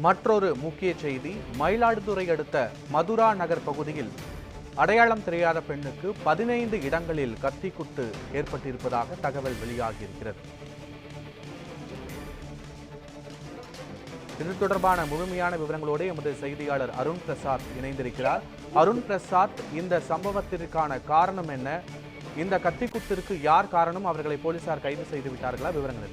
மற்றொரு முக்கிய செய்தி, மயிலாடுதுறை அடுத்த மதுரா நகர் பகுதியில் அடையாளம் தெரியாத பெண்ணுக்கு 15 இடங்களில் கத்திக்குத்து ஏற்பட்டிருப்பதாக தகவல் வெளியாகியிருக்கிறது. இது தொடர்பான முழுமையான விவரங்களோடு எமது செய்தியாளர் அருண் பிரசாத் இணைந்திருக்கிறார். அருண் பிரசாத், இந்த சம்பவத்திற்கான காரணம் என்ன? இந்த கத்திக்குத்திற்கு யார் காரணம்? அவர்களை போலீசார் கைது செய்து விட்டார்களா? விவரங்கள்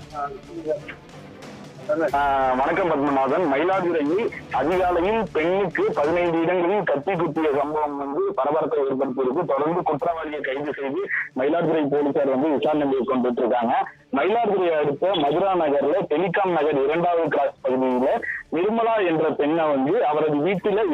வணக்கம் பத்மநாதன். மயிலாடுதுறையில் அதிகாலையில் பெண்ணுக்கு 15 இடங்களில் கத்தி குத்திய சம்பவம் பரபரப்பை ஏற்படுத்தியிருக்கு. தொடர்ந்து குற்றவாளியை கைது செய்து மயிலாடுதுறை போலீசார் விசாரணை மேற்கொண்டு இருக்காங்க. மயிலாடுதுறை அடுத்த மதுரா நகர்ல டெலிகாம் நகர் 2வது கிராஸ் பகுதியில நிர்மலா என்ற பெண்ணை அவரது வீட்டில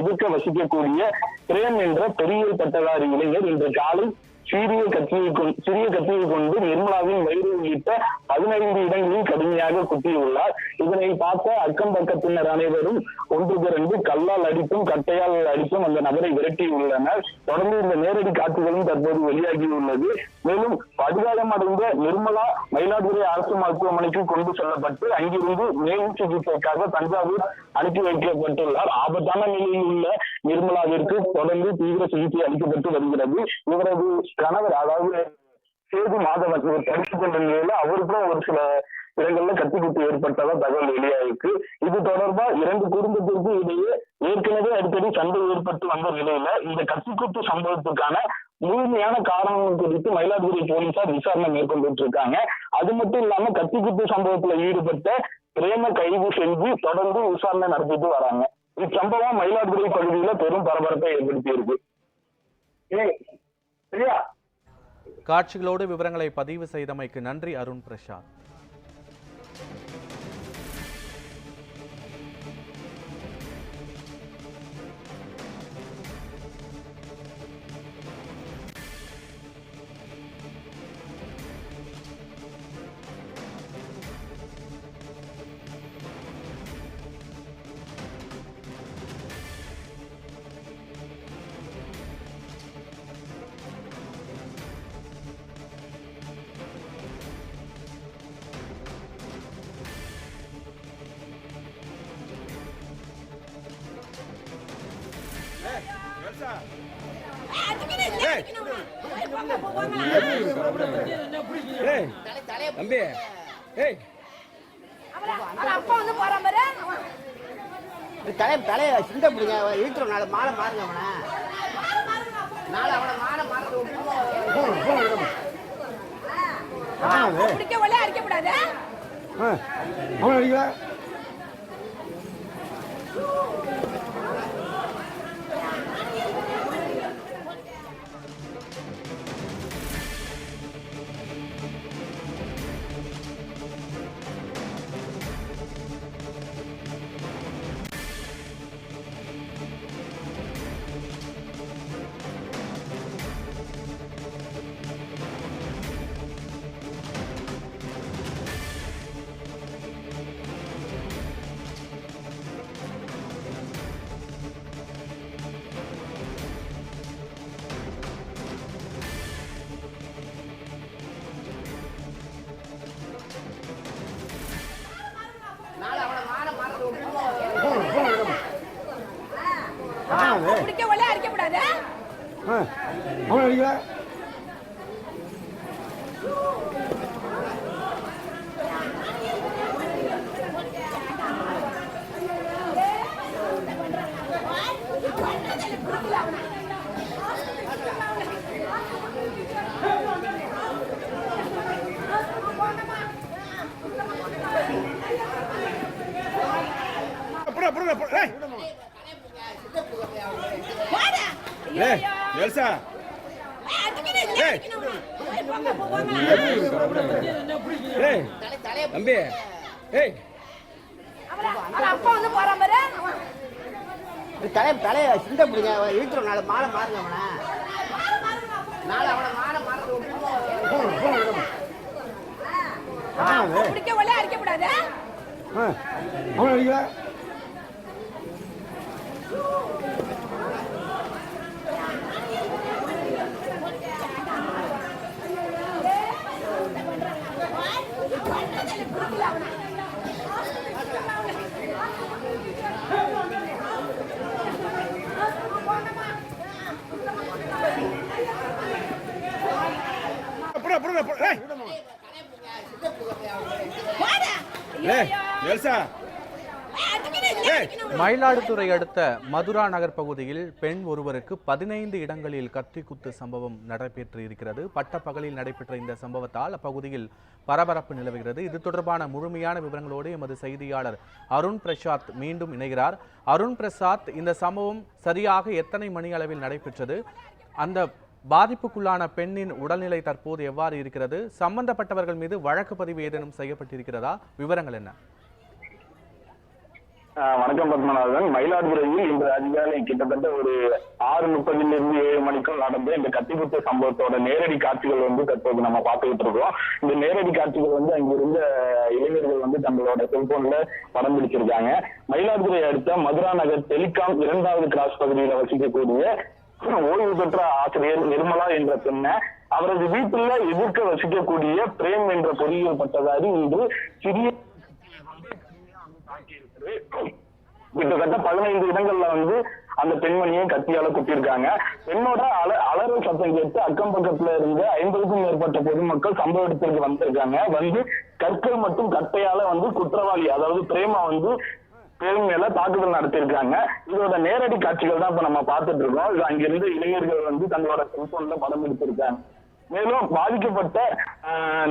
எதிர்க்க வசிக்கக்கூடிய பிரேம் என்ற பொறியியல் பட்டதாரி இளைஞர் இன்று காலை சிறிய கத்தியை கொண்டு நிர்மலாவின் வயிறு உள்ளிட்ட 15 இடங்களில் கடுமையாக குத்தியுள்ளார். இதனை பார்த்த அக்கம் பக்கத்தினர் அனைவரும் ஒன்றுக்கு 2 கல்லால் அடித்தும் கட்டையால் அடித்தும் அந்த நபரை விரட்டியுள்ளனர். தொடர்ந்து இந்த நேரடி காட்சிகளும் தற்போது வெளியாகியுள்ளது. மேலும் படுகாயம் அடைந்த நிர்மலா மயிலாடுதுறை அரசு மருத்துவமனைக்கு கொண்டு செல்லப்பட்டு அங்கிருந்து மேல் சிகிச்சைக்காக தஞ்சாவூர் அனுப்பி வைக்கப்பட்டுள்ளார். ஆபத்தான நிலையில் உள்ள நிர்மலாவிற்கு தொடர்ந்து தீவிர சிகிச்சை அளிக்கப்பட்டு வருகிறது. இவரது கணவர், அதாவது சேது மாதவன், இவர் படித்துக் கொண்ட நிலையில அவருக்கும் ஒரு சில இடங்கள்ல கத்திக்குத்து ஏற்பட்டதா தகவல் வெளியாயிருக்கு. இது தொடர்பா 2 குடும்பத்திற்கு இடையே ஏற்கனவே அடிக்கடி சண்டை ஏற்பட்டு வந்த நிலையில இந்த கத்திக்குத்து சம்பவத்துக்கான முழுமையான காரணம் குறித்து மயிலாடுதுறை போலீசார் விசாரணை மேற்கொண்டு இருக்காங்க. அது மட்டும் இல்லாம கத்திக்குத்து சம்பவத்துல ஈடுபட்ட பிரேம கைது செஞ்சு தொடர்ந்து விசாரணை நடத்திட்டு வராங்க. இச்சம்பவம் மயிலாடுதுறை பகுதியில பெரும் பரபரப்பை ஏற்படுத்தி இருக்கு. காட்சிகளோடு விவரங்களை பதிவு செய்தமைக்கு நன்றி அருண் பிரசாத். தலைய சிந்த பிடிங்க இருக்கிறோம். நாலு மாலை மாறுங்க அவனை, நாலு அவனை மாலை மாறுறது அடிக்கப்படாது. அவன் அடிக்கல. அடிக்கப்படாது. அவன் அடிக்கல. தலைய சிந்த பிடிங்க இருக்கிறோம். நாலு மாலை மாறுங்க அவனை, நாலு அவனை மாலை மாறுறது அடிக்கப்படாது. அவன் அடிக்கல. அவனை மயிலாடுதுறை அடுத்த மதுரா நகர் பகுதியில் பெண் ஒருவருக்கு 15 இடங்களில் கத்தி குத்து சம்பவம் நடைபெற்று இருக்கிறது. பட்டப்பகலில் நடைபெற்ற இந்த சம்பவத்தால் அப்பகுதியில் பரபரப்பு நிலவுகிறது. இது தொடர்பான முழுமையான விவரங்களோடு எமது செய்தியாளர் அருண் பிரசாத் மீண்டும் இணைகிறார். அருண் பிரசாத், இந்த சம்பவம் சரியாக எத்தனை மணி அளவில் நடைபெற்றது? அந்த பாதிப்புக்குள்ளான பெண்ணின் உடல்நிலை தற்போது எவ்வாறு இருக்கிறது? சம்பந்தப்பட்டவர்கள் மீது வழக்கு பதிவு ஏதேனும் செய்யப்பட்டிருக்கிறதா? விவரங்கள் என்ன? வணக்கம் பத்மநாதன். மயிலாடுதுறையில் இன்று அதிகாலை கிட்டத்தட்ட ஒரு 6:30 7 மணிக்கும் நடந்த இந்த கத்திக்குத்து சம்பவத்தோட நேரடி காட்சிகள் வந்து தற்போது நம்ம பார்த்துக்கிட்டு இருக்கோம். இந்த நேரடி காட்சிகள் வந்து அங்கிருந்த இளைஞர்கள் வந்து தங்களோட செல்போன்ல படம் பிடிச்சிருக்காங்க. மயிலாடுதுறை அடுத்த மதுரா நகர் டெலிகாம் 2வது கிராஸ் பகுதியில் வசிக்கக்கூடிய ஓய்வு பெற்ற ஆசிரியர் நிர்மலா என்ற பெண்ணை அவரது வீட்டுல எதிர்க்க வசிக்கக்கூடிய பிரேம் என்ற பொறியியல் பட்டதாரி இன்று சிறிய கிட்டத்தட்ட 15 இடங்கள்ல வந்து அந்த பெண்மணியை கத்தியால குத்திருக்காங்க. பெண்ணோட அலறல் சத்தம் கேட்டு அக்கம் பக்கத்துல இருந்து 50க்கும் மேற்பட்ட பொதுமக்கள் சம்பவ இடத்திற்கு வந்திருக்காங்க. வந்து கற்கள் மற்றும் கட்டையால வந்து குற்றவாளி அதாவது பிரேமா வந்து பெண் மேல தாக்குதல் நடத்திருக்காங்க. இதோட நேரடி காட்சிகள் தான் இப்ப நம்ம பார்த்துட்டு இருக்கோம். இது அங்கிருந்து இளைஞர்கள் வந்து தங்களோட செல்போன்ல படம் எடுத்திருக்காங்க. மேலும் பாதிக்கப்பட்ட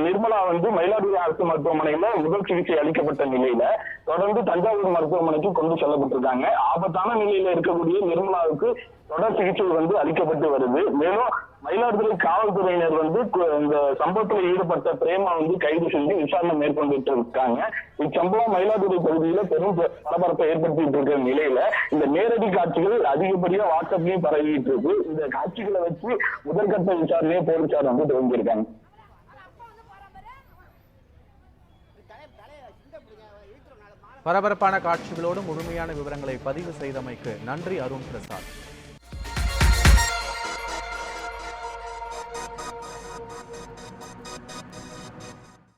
நிர்மலா வந்து மயிலாடுதுறை அரசு மருத்துவமனையில முதல் சிகிச்சை அளிக்கப்பட்ட நிலையில தொடர்ந்து தஞ்சாவூர் மருத்துவமனைக்கு கொண்டு செல்லப்பட்டிருக்காங்க. ஆபத்தான நிலையில இருக்கக்கூடிய நிர்மலாவுக்கு தொடர் சிகிச்சை வந்து அளிக்கப்பட்டு வருது. மேலும் மயிலாடுதுறை காவல்துறையினர் வந்து இந்த சம்பவத்தில் ஈடுபட்ட பிரேமா வந்து கைது செஞ்சு விசாரணை மேற்கொண்டுட்டு இருக்காங்க. இச்சம்பவம் மயிலாடுதுறை பகுதியில பெரும் பரபரப்பை ஏற்படுத்திட்டு இருக்கிற நிலையில இந்த நேரடி காட்சிகள் அதிகப்படியா வாட்ஸ்அப்லயும் பரவிட்டு இருக்கு. இந்த காட்சிகளை வச்சு முதற்கட்ட விசாரணையை போலீசார் வந்து துவங்கியிருக்காங்க. பரபரப்பான காட்சிகளோடு முழுமையான விவரங்களை பதிவு செய்தமைக்கு நன்றி அருண் பிரசாத்.